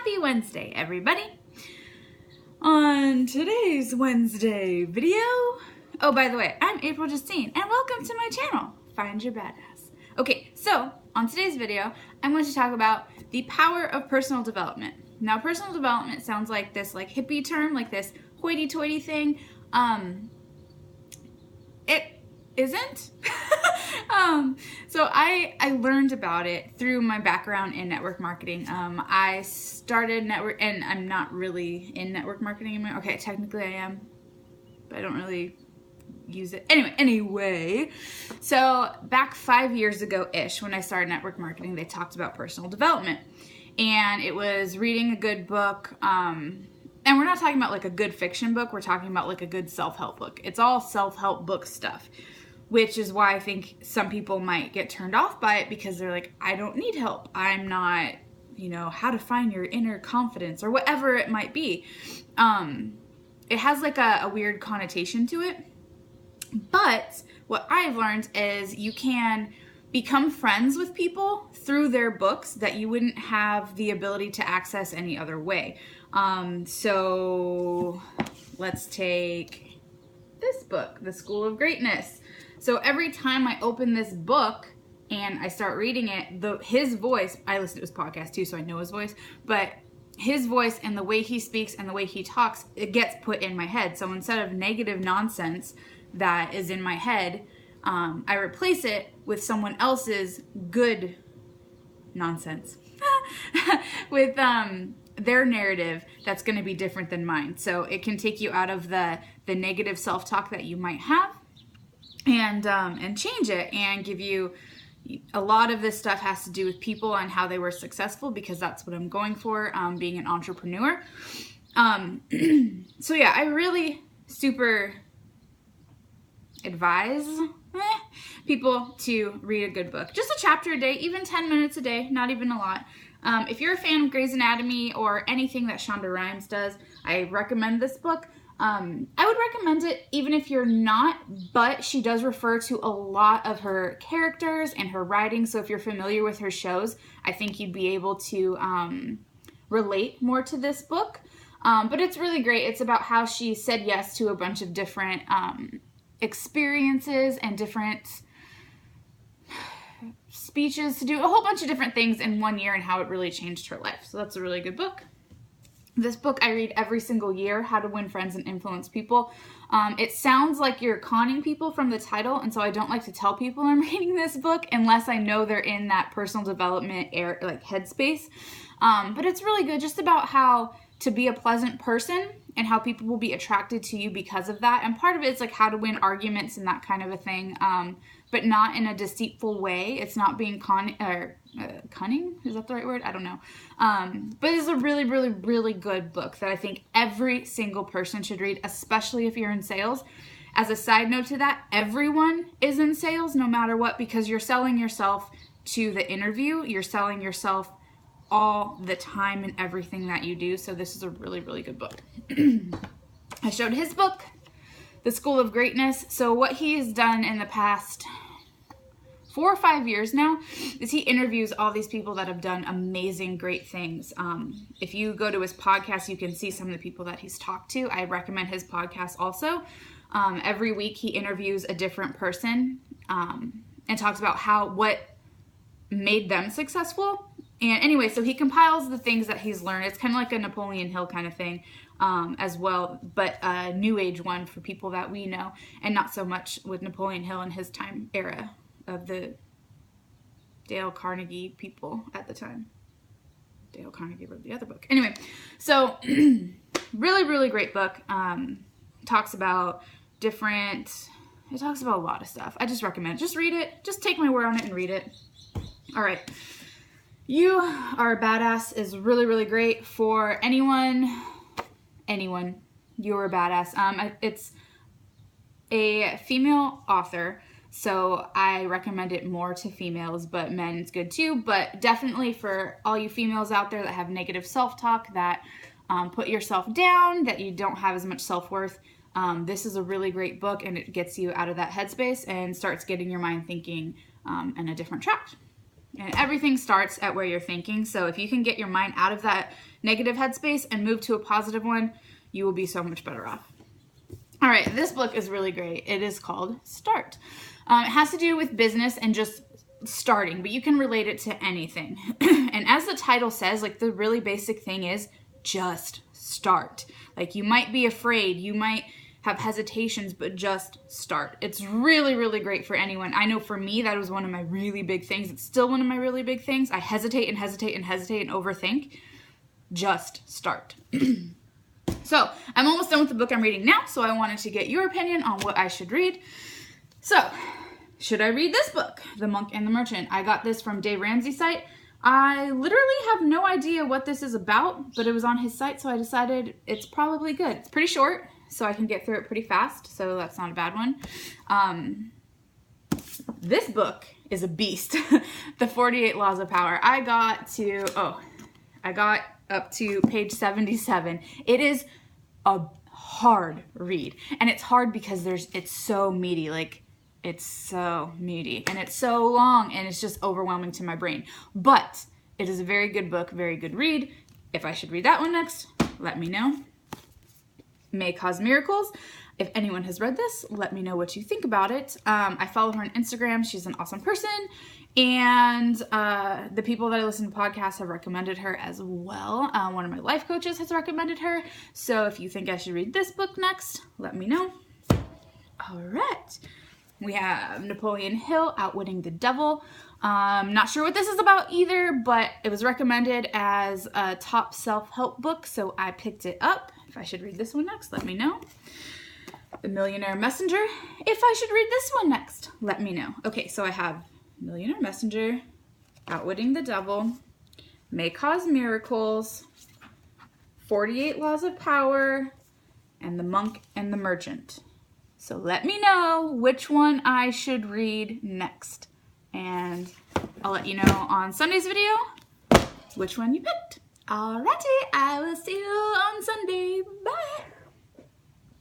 Happy Wednesday, everybody. On today's Wednesday video, oh, by the way, I'm April Justine, and welcome to my channel, Find Your Badass. Okay, so on today's video, I'm going to talk about the power of personal development. Now, personal development sounds like this hippie term, like this hoity-toity thing. It isn't. So I learned about it through my background in network marketing. I started network, and I'm not really in network marketing anymore. Okay, technically I am, but I don't really use it. Anyway, so back 5 years ago-ish when I started network marketing, they talked about personal development. And it was reading a good book, and we're not talking about like a good fiction book, we're talking about like a good self-help book. It's all self-help book stuff, which is why I think some people might get turned off by it because they're like, I don't need help. I'm not, how to find your inner confidence or whatever it might be. It has like a weird connotation to it. But what I've learned is you can become friends with people through their books that you wouldn't have the ability to access any other way. So let's take this book, The School of Greatness. So every time I open this book and I start reading it, his voice, I listen to his podcast too, so I know his voice, but his voice and the way he speaks and the way he talks, it gets put in my head. So instead of negative nonsense that is in my head, I replace it with someone else's good nonsense with their narrative that's going to be different than mine. So it can take you out of the negative self-talk that you might have and change it and give you a lot of this stuff has to do with people and how they were successful, because that's what I'm going for, being an entrepreneur. So yeah, I really super advise people to read a good book. Just a chapter a day, even 10 minutes a day, not even a lot. If you're a fan of Grey's Anatomy or anything that Shonda Rhimes does, I recommend this book. I would recommend it even if you're not, but she does refer to a lot of her characters and her writing, so if you're familiar with her shows, I think you'd be able to relate more to this book. But it's really great. It's about how she said yes to a bunch of different experiences and different speeches to do a whole bunch of different things in 1 year and how it really changed her life. So that's a really good book. This book I read every single year, How to Win Friends and Influence People. It sounds like you're conning people from the title, and so I don't like to tell people I'm reading this book unless I know they're in that personal development headspace. But it's really good, just about how to be a pleasant person and how people will be attracted to you because of that. And part of it is like how to win arguments and that kind of a thing, but not in a deceitful way. It's not being cunning. Is that the right word? I don't know. But it's a really, really, really good book that I think every single person should read, especially if you're in sales. As a side note to that, everyone is in sales no matter what, because you're selling yourself to the interview. You're selling yourself all the time in everything that you do. So this is a really, really good book. I showed his book, The School of Greatness. So what he's done in the past 4 or 5 years now is he interviews all these people that have done amazing, great things. If you go to his podcast, you can see some of the people that he's talked to. I recommend his podcast also. Every week he interviews a different person and talks about what made them successful. And anyway, so he compiles the things that he's learned. It's kind of like a Napoleon Hill kind of thing as well, but a new age one for people that we know, and not so much with Napoleon Hill in his time era of the Dale Carnegie people at the time. Dale Carnegie wrote the other book. Anyway, so really, really great book. Talks about it talks about a lot of stuff. I just recommend it. Just read it. Just take my word on it and read it. All right. You Are a Badass is really, really great for anyone. You're a badass. It's a female author, so I recommend it more to females, but men is good too. But definitely for all you females out there that have negative self-talk, that put yourself down, that you don't have as much self-worth, this is a really great book, and it gets you out of that headspace and starts getting your mind thinking in a different track. And everything starts at where you're thinking. So if you can get your mind out of that negative headspace and move to a positive one, you will be so much better off. All right, this book is really great. It is called Start. It has to do with business and just starting, but you can relate it to anything. And as the title says, like, the really basic thing is just start. Like, you might be afraid, you might have hesitations, but just start. It's really, really great for anyone. I know for me, that was one of my really big things. It's still one of my really big things. I hesitate and hesitate and hesitate and overthink. Just start. So I'm almost done with the book I'm reading now, so I wanted to get your opinion on what I should read. So, should I read this book, The Monk and the Merchant? I got this from Dave Ramsey's site. I literally have no idea what this is about, but it was on his site, so I decided it's probably good. It's pretty short, so I can get through it pretty fast, so that's not a bad one. This book is a beast. The 48 Laws of Power. I got up to page 77. It is a hard read, and it's hard because it's so meaty. Like, it's so meaty, and it's so long, and it's just overwhelming to my brain. But it is a very good book, very good read. If I should read that one next, let me know. May Cause Miracles. If anyone has read this, let me know what you think about it. I follow her on Instagram. She's an awesome person. And the people that I listen to podcasts have recommended her as well. One of my life coaches has recommended her. So if you think I should read this book next, let me know. All right. We have Napoleon Hill, Outwitting the Devil. Not sure what this is about either, but it was recommended as a top self-help book, so I picked it up. If I should read this one next, let me know. The Millionaire Messenger. If I should read this one next, let me know. Okay, so I have Millionaire Messenger, Outwitting the Devil, May Cause Miracles, 48 Laws of Power, and The Monk and the Merchant. So let me know which one I should read next. And I'll let you know on Sunday's video which one you picked. Alrighty, I will see you on Sunday. Bye!